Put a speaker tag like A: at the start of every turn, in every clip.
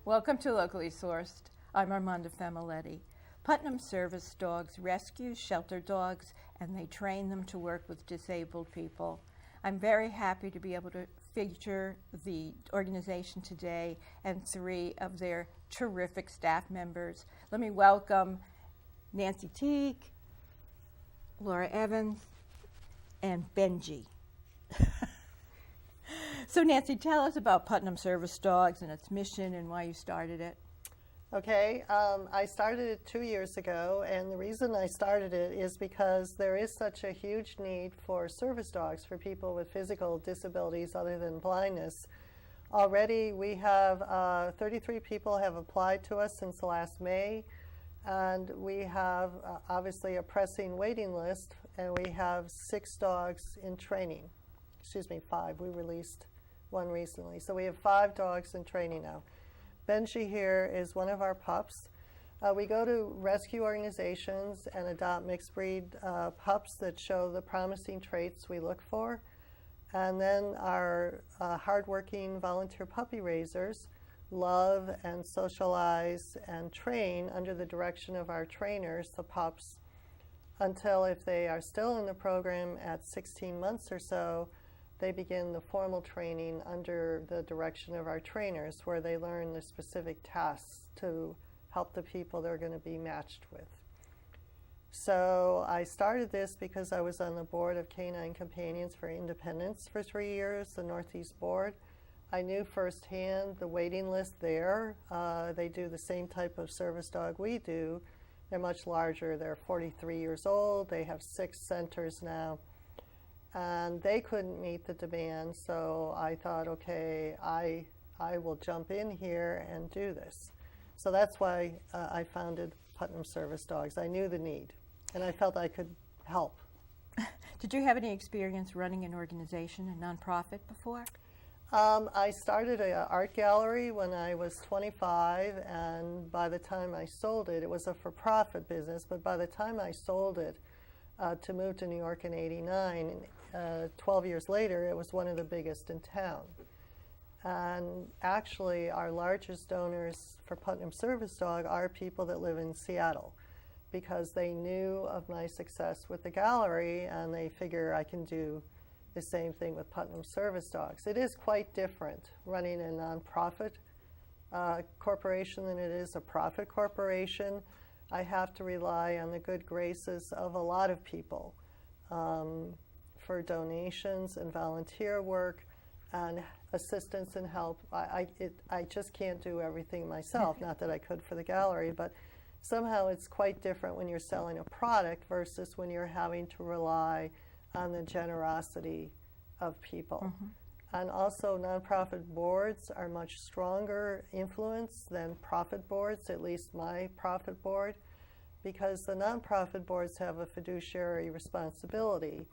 A: Welcome to Locally Sourced. I'm Armanda Famiglietti. Putnam Service Dogs rescues shelter dogs, and they train them to work with disabled people. I'm very happy to be able to feature the organization today and three of their terrific staff members. Let me welcome Nancy Teague, Laura Evans, and Benji. So Nancy, tell us about Putnam Service Dogs and its mission and why you started it.
B: Okay, I started it 2 years ago, and the reason I started it is because there is such a huge need for service dogs for people with physical disabilities other than blindness. Already we have 33 people have applied to us since last May, and we have obviously a pressing waiting list, and we have 6 dogs in training. Excuse me, 5. We released one recently. So we have 5 dogs in training now. Benji here is one of our pups. We go to rescue organizations and adopt mixed breed pups that show the promising traits we look for. And then our hardworking volunteer puppy raisers love and socialize and train under the direction of our trainers, the pups, until if they are still in the program at 16 months or so, they begin the formal training under the direction of our trainers, where they learn the specific tasks to help the people they're going to be matched with. So I started this because I was on the board of Canine Companions for Independence for 3 years, the Northeast Board. I knew firsthand the waiting list there. They do the same type of service dog we do. They're much larger. They're 43 years old. They have 6 centers now. And they couldn't meet the demand, so I thought, okay, I will jump in here and do this. So that's why I founded Putnam Service Dogs. I knew the need, and I felt I could help.
A: Did you have any experience running an organization, a nonprofit, before?
B: I started an art gallery when I was 25, and by the time I sold it, it was a for-profit business, but by the time I sold it to move to New York in '89, 12 years later, it was one of the biggest in town. And actually, our largest donors for Putnam Service Dog are people that live in Seattle, because they knew of my success with the gallery, and they figure I can do the same thing with Putnam Service Dogs. It is quite different running a nonprofit corporation than it is a profit corporation. I have to rely on the good graces of a lot of people for donations and volunteer work and assistance and help. I just can't do everything myself, not that I could for the gallery, but somehow it's quite different when you're selling a product versus when you're having to rely on the generosity of people. Mm-hmm. And also nonprofit boards are much stronger influence than profit boards, at least my profit board, because the nonprofit boards have a fiduciary responsibility.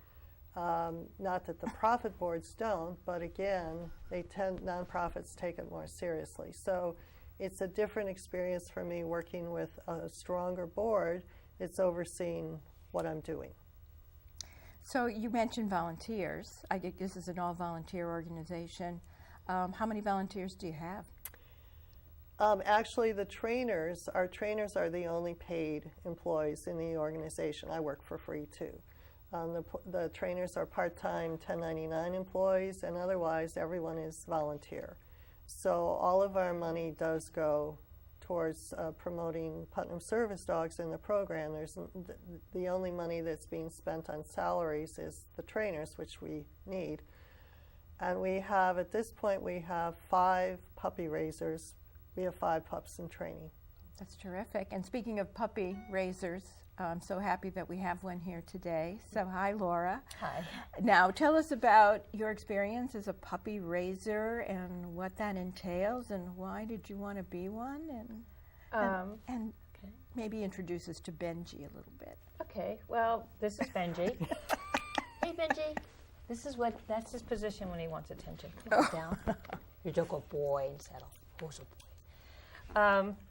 B: Not that the profit boards don't, but again, nonprofits take it more seriously. So it's a different experience for me working with a stronger board that's overseeing what I'm doing.
A: So you mentioned volunteers. I think this is an all-volunteer organization. How many volunteers do you have?
B: Actually, our trainers are the only paid employees in the organization. I work for free too. The trainers are part-time 1099 employees, and otherwise everyone is volunteer. So all of our money does go towards promoting Putnam Service Dogs in the program. The only money that's being spent on salaries is the trainers, which we need. And we have, at this point, we have 5 puppy raisers. We have 5 pups in training.
A: That's terrific. And speaking of puppy raisers, I'm so happy that we have one here today. So hi, Laura.
C: Hi.
A: Now tell us about your experience as a puppy raiser and what that entails, and why did you want to be one, and
C: okay.
A: Maybe introduce us to Benji a little bit.
C: Okay, well, this is Benji. Hey, Benji. That's his position when he wants attention. Sit down. You're a good boy and settle. Who's a boy?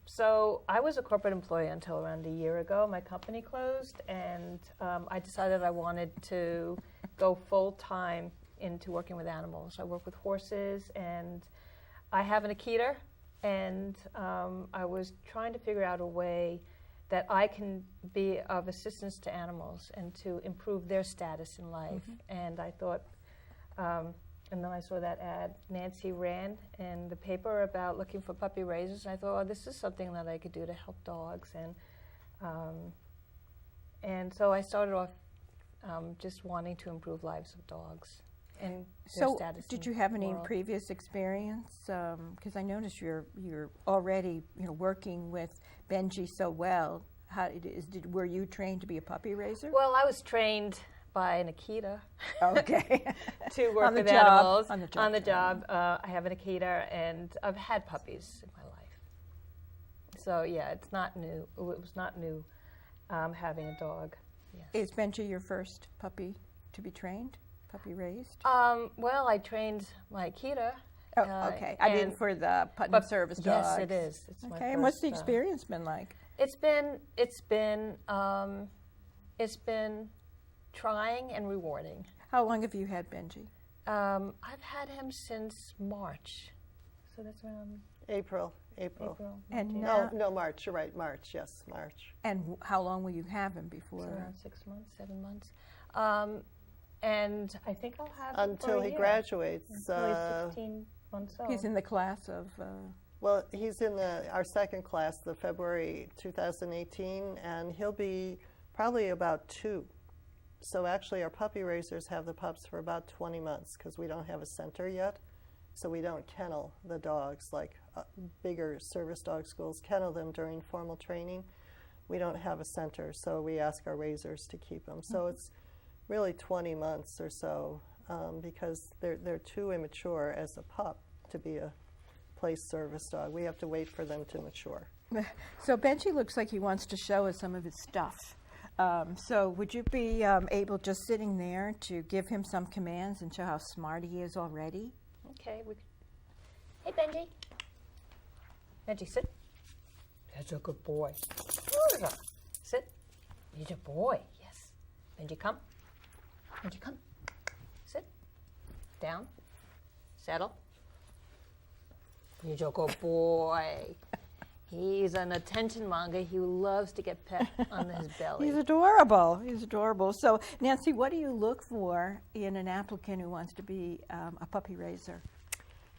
C: So I was a corporate employee until around a year ago. My company closed, and I decided I wanted to go full-time into working with animals. I work with horses, and I have an Akita, and I was trying to figure out a way that I can be of assistance to animals and to improve their status in life. And I thought, and then I saw that ad Nancy ran in the paper about looking for puppy raisers. And I thought, oh, this is something that I could do to help dogs. And so I started off just wanting to improve lives of dogs and their
A: So,
C: status.
A: did
C: in
A: you have
C: the
A: any
C: world.
A: previous experience? Because I noticed you're already working with Benji so well. Were you trained to be a puppy raiser?
C: Well, I was trained by an Akita
A: Okay.
C: to work
A: On the
C: with
A: job.
C: animals.
A: On the job.
C: I have an Akita, and I've had puppies in my life. So yeah, it's not new. It was not new having a dog. Yes.
A: Is Benji your first puppy to be trained, puppy raised?
C: Well, I trained my Akita.
A: Oh, okay. I mean, for the Putnam Service Dogs.
C: Yes, it is. It's my
A: Okay, and what's the
C: first,
A: experience been like?
C: It's been trying and rewarding.
A: How long have you had Benji?
C: I've had him since March, so that's around
B: April.
C: April.
A: And
B: No, March. You're right. March. Yes, March.
A: And how long will you have him before?
C: So around 6 months, 7 months, and I think I'll have him
B: Until
C: for a
B: he
C: year.
B: graduates.
C: Until he's 16 months old.
A: He's in the class of.
B: Well, he's in our second class, the February 2018, and he'll be probably about 2. So actually, our puppy raisers have the pups for about 20 months because we don't have a center yet. So we don't kennel the dogs like bigger service dog schools kennel them during formal training. We don't have a center, so we ask our raisers to keep them. So it's really 20 months or so because they're too immature as a pup to be a place service dog. We have to wait for them to mature.
A: So Benji looks like he wants to show us some of his stuff. So would you be able, just sitting there, to give him some commands and show how smart he is already?
C: Okay. Hey, Benji. Benji, sit. That's a good boy. Sit. He's a boy. Yes. Benji, come. Benji, come. Sit. Down. Settle. He's a good boy. He's an attention monger. He loves to get pet on his belly.
A: He's adorable. He's adorable. So, Nancy, what do you look for in an applicant who wants to be a puppy raiser?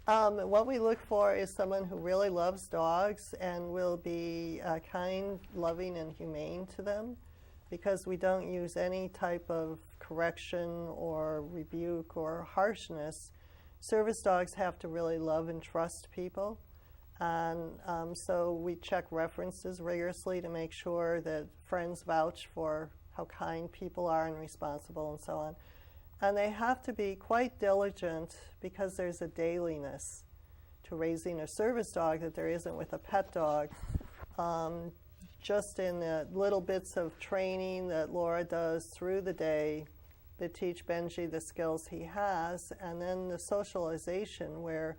B: What we look for is someone who really loves dogs and will be kind, loving, and humane to them, because we don't use any type of correction or rebuke or harshness. Service dogs have to really love and trust people. And so we check references rigorously to make sure that friends vouch for how kind people are and responsible and so on. And they have to be quite diligent because there's a dailiness to raising a service dog that there isn't with a pet dog. Just in the little bits of training that Laura does through the day that teach Benji the skills he has, and then the socialization where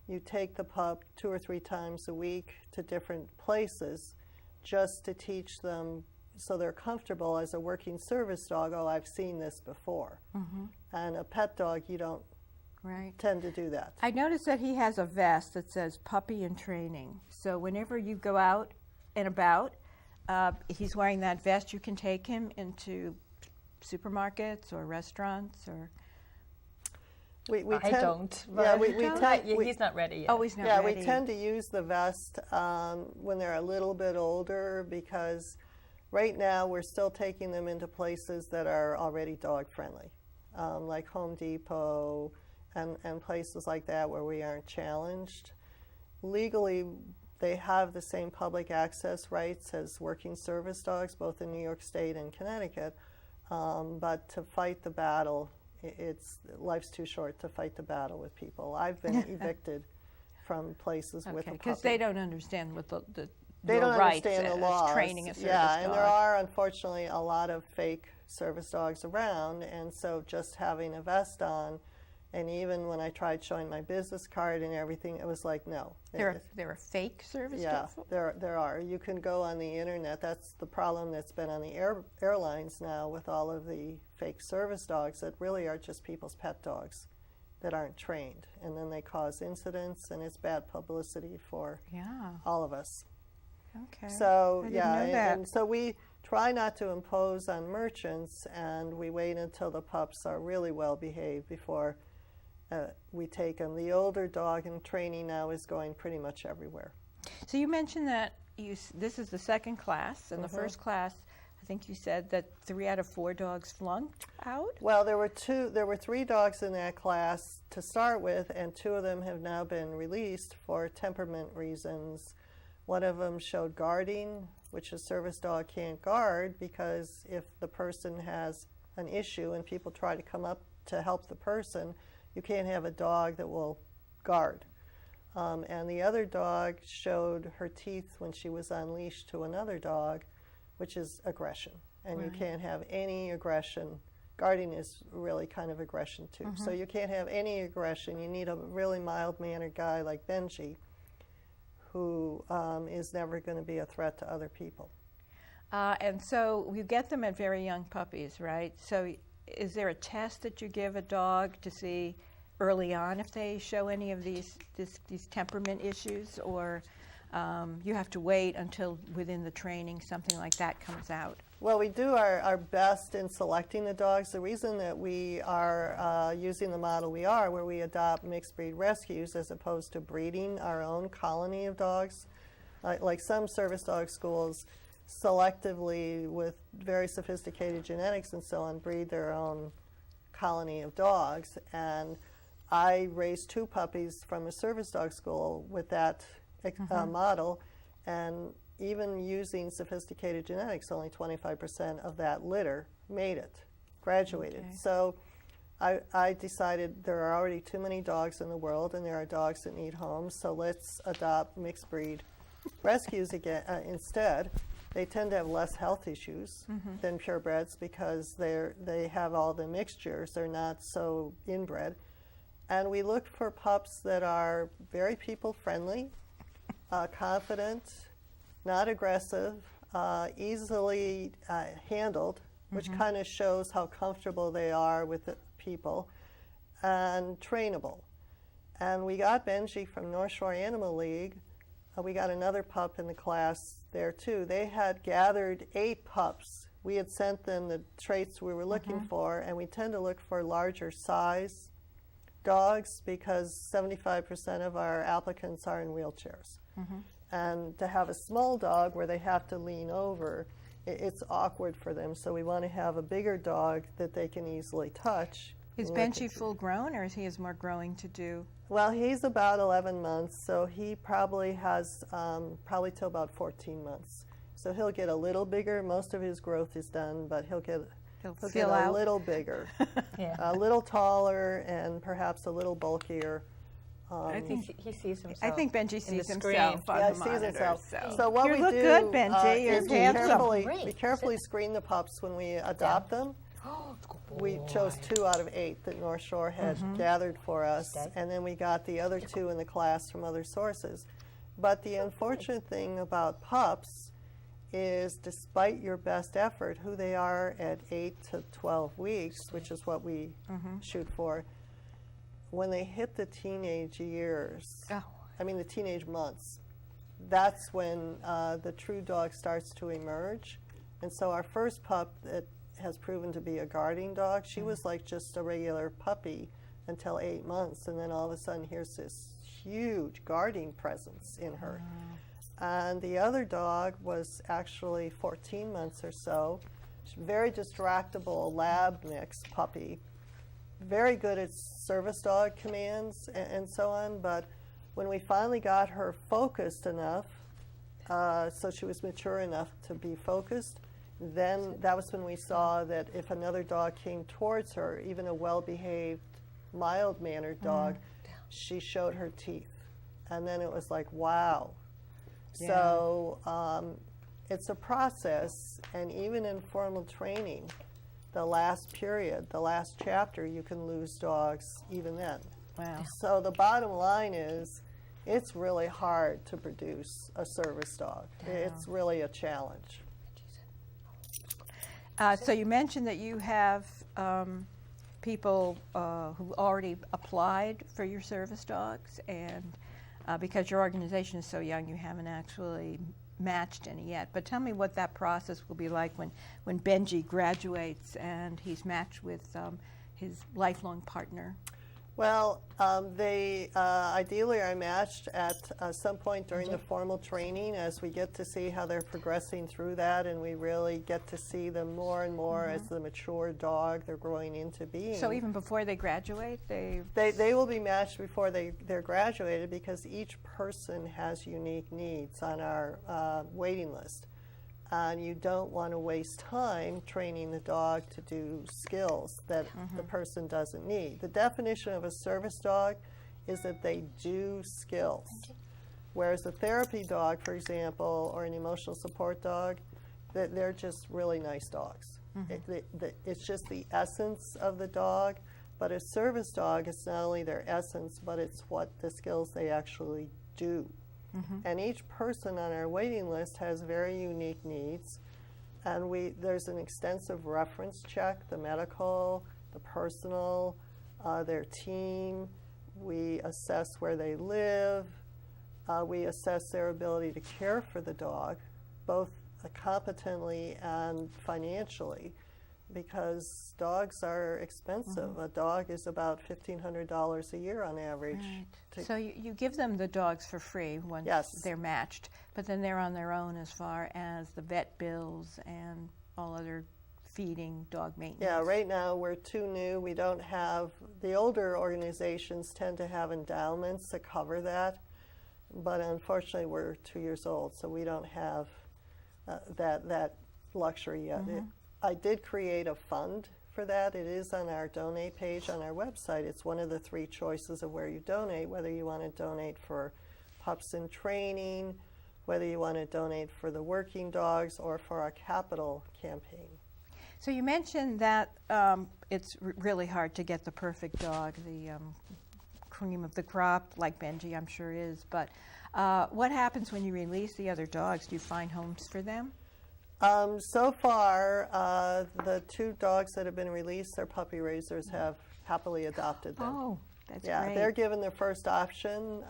B: you take the pup 2 or 3 times a week to different places just to teach them so they're comfortable as a working service dog. Oh, I've seen this before. And a pet dog, you don't tend to do that.
A: I noticed that he has a vest that says puppy in training. So whenever you go out and about, he's wearing that vest. You can take him into supermarkets or restaurants or...
C: I don't.
B: Yeah,
C: he's not ready yet.
A: Oh, he's not
B: yeah,
A: ready.
B: we tend to use the vest when they're a little bit older because right now we're still taking them into places that are already dog friendly, like Home Depot and places like that where we aren't challenged. Legally, they have the same public access rights as working service dogs, both in New York State and Connecticut, but to fight the battle, life's too short to fight the battle with people. I've been evicted from places with a puppy.
A: Because they don't understand what
B: they
A: your
B: don't
A: rights
B: understand the
A: as
B: laws.
A: training a service
B: yeah,
A: dog.
B: and there are unfortunately a lot of fake service dogs around, and so just having a vest on, and even when I tried showing my business card and everything, it was like, no.
A: There are fake service
B: Yeah,
A: dogs?
B: there are. You can go on the internet. That's the problem that's been on the airlines now with all of the fake service dogs that really are just people's pet dogs. that aren't trained, and then they cause incidents, and it's bad publicity for
A: Yeah.
B: all of us.
A: Okay.
B: So
A: I didn't
B: yeah,
A: know that.
B: and so we try not to impose on merchants, and we wait until the pups are really well behaved before we take them. The older dog in training now is going pretty much everywhere.
A: So you mentioned that this is the second class, and the first class, I think you said that 3 out of 4 dogs flunked out?
B: Well, there were 3 dogs in that class to start with, and 2 of them have now been released for temperament reasons. One of them showed guarding, which a service dog can't guard, because if the person has an issue and people try to come up to help the person, you can't have a dog that will guard. And the other dog showed her teeth when she was unleashed to another dog, which is aggression. And you can't have any aggression. Guarding is really kind of aggression too. So you can't have any aggression. You need a really mild-mannered guy like Benji, who is never going to be a threat to other people.
A: And so you get them at very young puppies, right? So is there a test that you give a dog to see early on if they show any of these temperament issues, or you have to wait until within the training something like that comes out?
B: Well, we do our best in selecting the dogs. The reason that we are using the model we are, where we adopt mixed breed rescues as opposed to breeding our own colony of dogs, like some service dog schools selectively with very sophisticated genetics and so on breed their own colony of dogs. And I raised 2 puppies from a service dog school with that model, and even using sophisticated genetics, only 25% of that litter made it, graduated.
A: Okay.
B: So I decided there are already too many dogs in the world, and there are dogs that need homes, so let's adopt mixed breed rescues again instead. They tend to have less health issues than purebreds because they have all the mixtures. They're not so inbred. And we look for pups that are very people-friendly, confident, not aggressive, easily handled, which kind of shows how comfortable they are with the people, and trainable. And we got Benji from North Shore Animal League. We got another pup in the class there too. They had gathered 8 pups. We had sent them the traits we were looking for, and we tend to look for larger size dogs because 75% of our applicants are in wheelchairs. And to have a small dog where they have to lean over, it's awkward for them. So we want to have a bigger dog that they can easily touch.
A: Is Benji full grown, or is he has more growing to do?
B: Well, he's about 11 months, so he probably has probably till about 14 months. So he'll get a little bigger. Most of his growth is done, but he'll get a little bigger, a little taller, and perhaps a little bulkier.
C: I think he sees himself.
A: I think Benji sees
C: screen.
A: himself on the
B: He
A: monitor.
B: sees himself.
A: So,
B: So what
A: you
B: we
A: look
B: do
A: good, Benji. You're
B: is we
A: handsome.
B: carefully screen the pups when we adopt them.
C: Oh, good
B: We
C: boy.
B: chose 2 out of 8 that North Shore had gathered for us,
C: Okay.
B: and then we got the other 2 in the class from other sources. But the unfortunate thing about pups is, despite your best effort, who they are at 8 to 12 weeks, which is what we shoot for, when they hit the teenage years, the teenage months, that's when the true dog starts to emerge. And so our first pup that has proven to be a guarding dog, she was like just a regular puppy until 8 months, and then all of a sudden here's this huge guarding presence in her. And the other dog was actually 14 months or so. Very distractible lab mix puppy. Very good at service dog commands and so on, but when we finally got her focused enough, so she was mature enough to be focused, then that was when we saw that if another dog came towards her, even a well-behaved, mild-mannered dog, she showed her teeth. And then it was like, wow.
A: Yeah.
B: So it's a process, and even in formal training, the last period, the last chapter, you can lose dogs even then.
A: Wow.
B: So the bottom line is, it's really hard to produce a service dog. It's really a challenge.
A: So you mentioned that you have people who already applied for your service dogs, and because your organization is so young, you haven't actually matched any yet. But tell me what that process will be like when Benji graduates and he's matched with his lifelong partner.
B: Well, they ideally are matched at some point during the formal training, as we get to see how they're progressing through that, and we really get to see them more and more as the mature dog they're growing into being.
A: So even before they graduate,
B: they will be matched before they're graduated, because each person has unique needs on our waiting list. And you don't want to waste time training the dog to do skills that the person doesn't need. The definition of a service dog is that they do skills. Whereas a therapy dog, for example, or an emotional support dog, they're just really nice dogs. It's just the essence of the dog. But a service dog is not only their essence, but it's what the skills they actually do. And each person on our waiting list has very unique needs, and there's an extensive reference check: the medical, the personal, their team. We assess where they live. We assess their ability to care for the dog, both competently and financially, because dogs are expensive. A dog is about $1,500 a year on average.
A: Right. So you give them the dogs for free once they're matched, but then they're on their own as far as the vet bills and all other feeding, dog maintenance.
B: Yeah, right now we're too new. We don't have, the older organizations tend to have endowments to cover that, but unfortunately we're 2 years old, so we don't have that luxury yet. I did create a fund for that. It is on our donate page on our website. It's one of the 3 choices of where you donate, whether you want to donate for pups in training, whether you want to donate for the working dogs, or for our capital campaign.
A: So you mentioned that it's really hard to get the perfect dog, the cream of the crop, like Benji I'm sure is, but what happens when you release the other dogs? Do you find homes for them?
B: So far, the 2 dogs that have been released, their puppy raisers have happily adopted them.
A: Oh, that's
B: great.
A: great.
B: They're given their first option,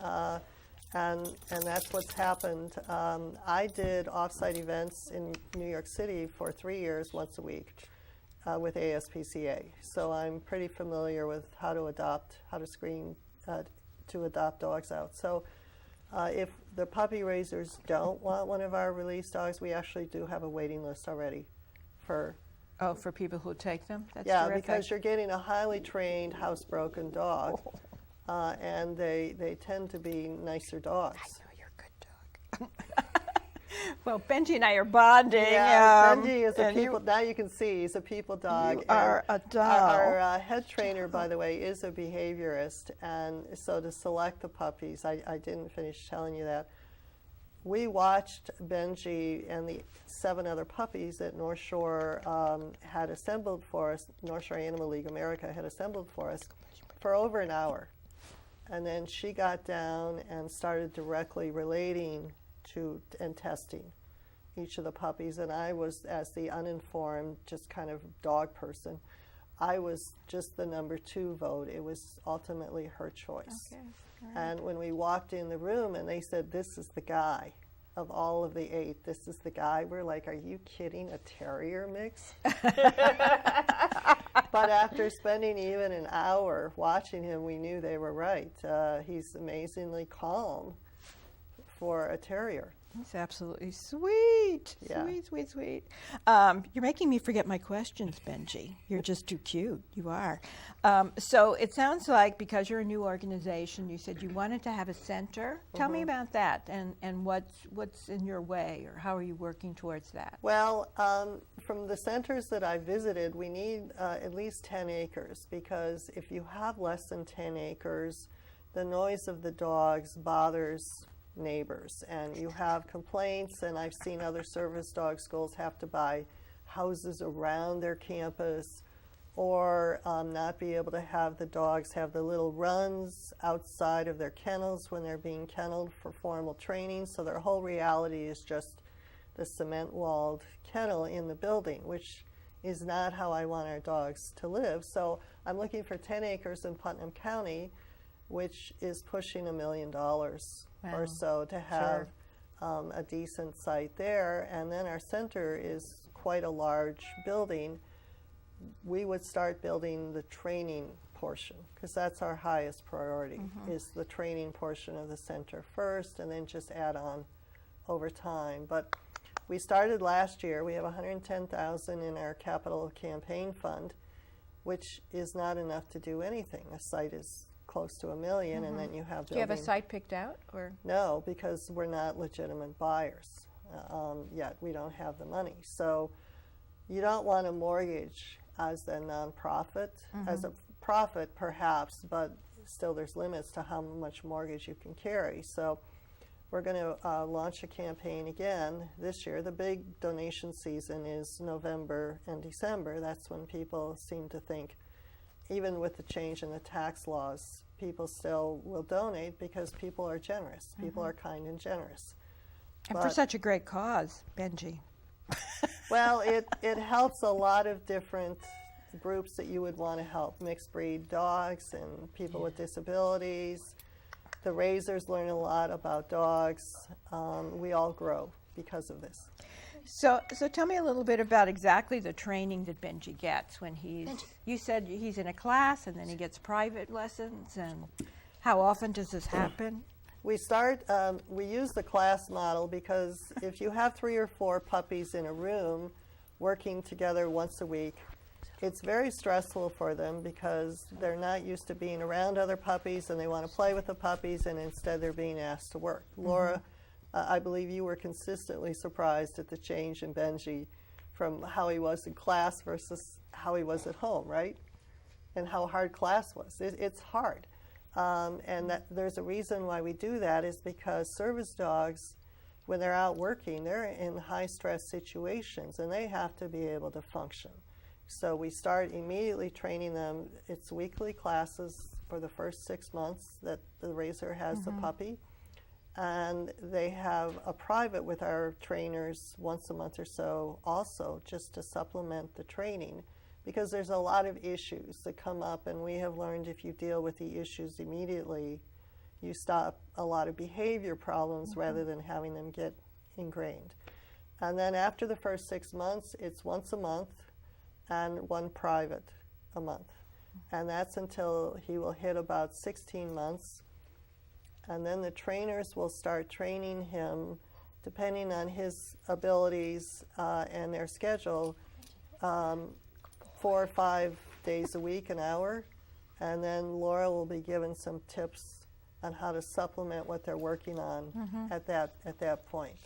B: and that's what's happened. I did off-site events in New York City for 3 years, once a week, with ASPCA. So I'm pretty familiar with how to screen to adopt dogs out. So if the puppy raisers don't want one of our released dogs, we actually do have a waiting list already for
A: people who take them? That's
B: terrific. Because you're getting a highly trained, housebroken dog, and they tend to be nicer dogs.
A: I know you're a good dog. Well, Benji and I are bonding.
B: Yeah, Benji is a people. Now you can see he's a people dog.
A: You are a dog.
B: Our head trainer, by the way, is a behaviorist, and so to select the puppies, I didn't finish telling you that. We watched Benji and the 7 other puppies that North Shore had assembled for us. North Shore Animal League America had assembled for us for over an hour, and then she got down and started directly relating to and testing each of the puppies, and I was, as the uninformed, just kind of dog person, I was just the number 2 vote. It was ultimately her choice.
A: Okay. Right.
B: And when we walked in the room and they said, "This is the guy of all of the 8, this is the guy," we're like, "Are you kidding? A terrier mix?" But after spending even an hour watching him, we knew they were right. He's amazingly calm for a terrier.
A: He's absolutely sweet.
B: Yeah.
A: Sweet. You're making me forget my questions, Benji. You're just too cute. You are. So it sounds like, because you're a new organization, you said you wanted to have a center. Tell me about that, and what's in your way, or how are you working towards that?
B: Well, from the centers that I visited, we need at least 10 acres, because if you have less than 10 acres, the noise of the dogs bothers neighbors, and you have complaints, and I've seen other service dog schools have to buy houses around their campus, or not be able to have the dogs have the little runs outside of their kennels when they're being kenneled for formal training, so their whole reality is just the cement-walled kennel in the building, which is not how I want our dogs to live. So I'm looking for 10 acres in Putnam County, which is pushing $1 million or so to have a decent site there. And then our center is quite a large building. We would start building the training portion, because that's our highest priority, is the training portion of the center first, and then just add on over time. But we started last year. We have $110,000 in our capital campaign fund, which is not enough to do anything. A site is close to $1 million, and then you have building.
A: Do you have a site picked out, or?
B: No, because we're not legitimate buyers yet. We don't have the money. So you don't want to mortgage as a nonprofit, as a profit perhaps, but still there's limits to how much mortgage you can carry. So we're going to launch a campaign again this year. The big donation season is November and December. That's when people seem to think, even with the change in the tax laws, people still will donate because people are generous. People are kind and generous.
A: And for such a great cause, Benji.
B: Well, it helps a lot of different groups that you would want to help. Mixed breed dogs and people with disabilities. The raisers learn a lot about dogs. We all grow because of this.
A: So tell me a little bit about exactly the training that Benji gets when you said he's in a class and then he gets private lessons, and how often does this happen?
B: We use the class model because if you have 3 or 4 puppies in a room working together once a week, it's very stressful for them because they're not used to being around other puppies and they want to play with the puppies, and instead they're being asked to work. Laura, I believe you were consistently surprised at the change in Benji from how he was in class versus how he was at home, right? And how hard class was. It's hard. And there's a reason why we do that, is because service dogs, when they're out working, they're in high stress situations and they have to be able to function. So we start immediately training them. It's weekly classes for the first 6 months that the raiser has the puppy. And they have a private with our trainers once a month or so also, just to supplement the training, because there's a lot of issues that come up, and we have learned if you deal with the issues immediately, you stop a lot of behavior problems rather than having them get ingrained. And then after the first 6 months, it's once a month and 1 private a month. And that's until he will hit about 16 months. And then the trainers will start training him, depending on his abilities and their schedule, 4 or 5 days a week, an hour. And then Laura will be given some tips on how to supplement what they're working on at that point.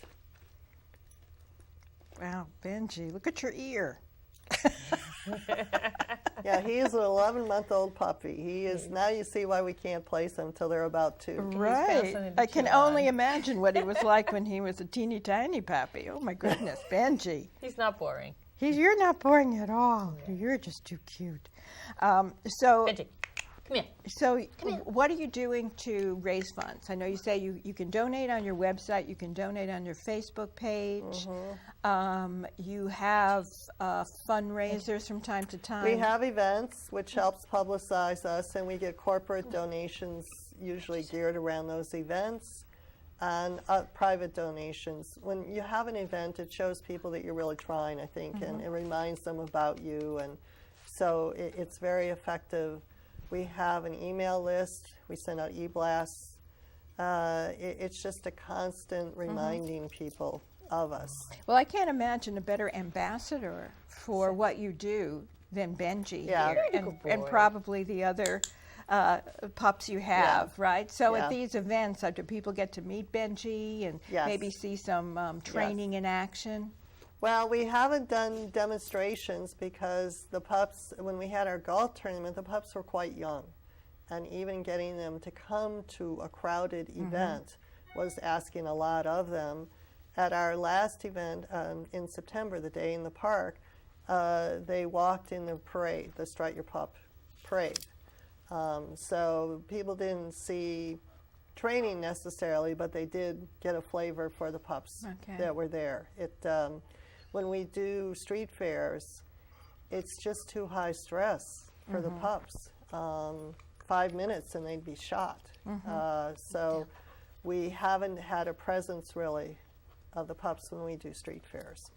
A: Wow, Benji, look at your ear.
B: Yeah, he is an 11-month-old puppy. He is, now you see why we can't place them until they're about 2.
A: Right. I can only imagine what he was like when he was a teeny tiny puppy. Oh my goodness, Benji.
C: He's not boring.
A: You're not boring at all. You're just too cute.
C: Benji, come here.
A: So what are you doing to raise funds? I know you say you can donate on your website, you can donate on your Facebook page. You have fundraisers from time to time.
B: We have events, which helps publicize us, and we get corporate donations usually geared around those events, and private donations. When you have an event, it shows people that you're really trying, I think, and it reminds them about you, and so it's very effective. We have an email list. We send out e-blasts. It's just a constant reminding people of us.
A: Well, I can't imagine a better ambassador for what you do than Benji here, and probably the other pups you have, right? So at these events, do people get to meet Benji and maybe see some training in action?
B: Well, we haven't done demonstrations because the pups, when we had our golf tournament, the pups were quite young. And even getting them to come to a crowded event was asking a lot of them. At our last event in September, the day in the park, they walked in the parade, the Strut Your Pup parade. So people didn't see training necessarily, but they did get a flavor for the pups that were there. When we do street fairs, it's just too high stress for the pups. 5 minutes and they'd be shot. So we haven't had a presence really of the pups when we do street fairs.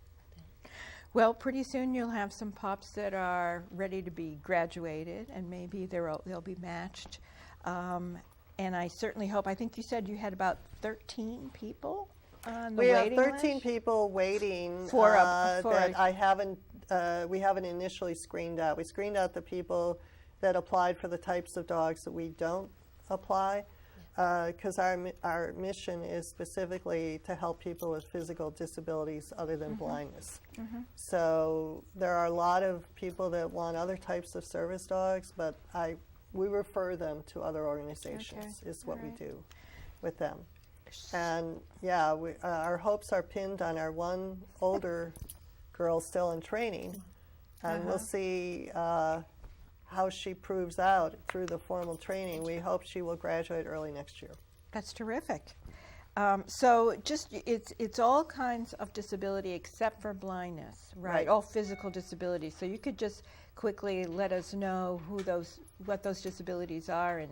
A: Well, pretty soon you'll have some pups that are ready to be graduated, and maybe they'll be matched. And I certainly hope, I think you said you had about 13 people on the waiting list?
B: We have 13 people waiting that we haven't initially screened out. We screened out the people that applied for the types of dogs that we don't apply, because our mission is specifically to help people with physical disabilities other than blindness. So there are a lot of people that want other types of service dogs, but we refer them to other organizations, is what we do with them. And yeah, our hopes are pinned on our one older girl still in training, and we'll see how she proves out through the formal training. We hope she will graduate early next year.
A: That's terrific. So just it's all kinds of disability except for blindness, right? All physical disabilities. So you could just quickly let us know what those disabilities are,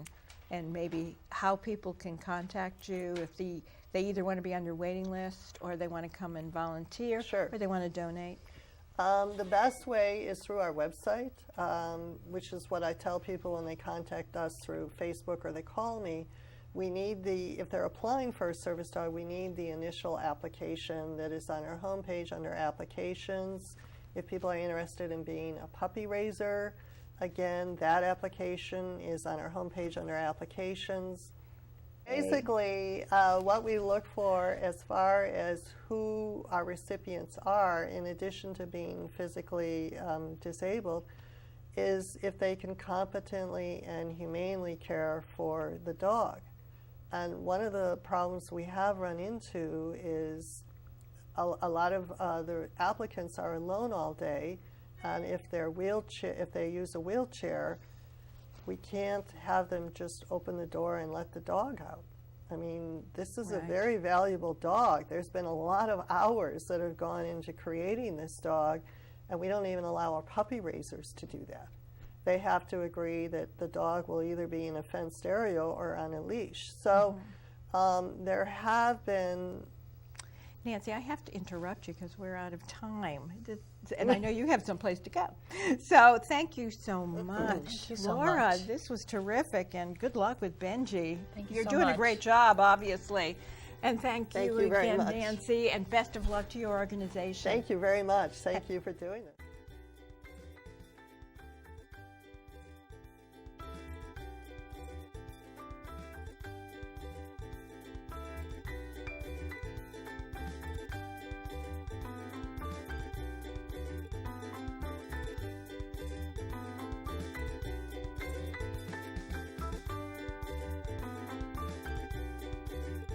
A: and maybe how people can contact you if they either want to be on your waiting list, or they want to come and volunteer, or they want to donate.
B: The best way is through our website, which is what I tell people when they contact us through Facebook or they call me. We need if they're applying for a service dog, we need the initial application that is on our homepage under applications. If people are interested in being a puppy raiser, again, that application is on our homepage under applications. Basically, what we look for as far as who our recipients are, in addition to being physically disabled, is if they can competently and humanely care for the dog. And one of the problems we have run into is a lot of the applicants are alone all day, and if they use a wheelchair, we can't have them just open the door and let the dog out. I mean, this is a very valuable dog. There's been a lot of hours that have gone into creating this dog, and we don't even allow our puppy raisers to do that. They have to agree that the dog will either be in a fenced area or on a leash. So there have been...
A: Nancy, I have to interrupt you because we're out of time. And I know you have someplace to go. So thank you so much.
C: Thank you so
A: Laura,
C: much.
A: this was terrific, and good luck with Benji.
C: Thank you
A: You're
C: so
A: doing
C: much.
A: a great job, obviously. And thank you
B: very
A: again,
B: much.
A: Nancy, and best of luck to your organization.
B: Thank you very much. Thank you for doing this.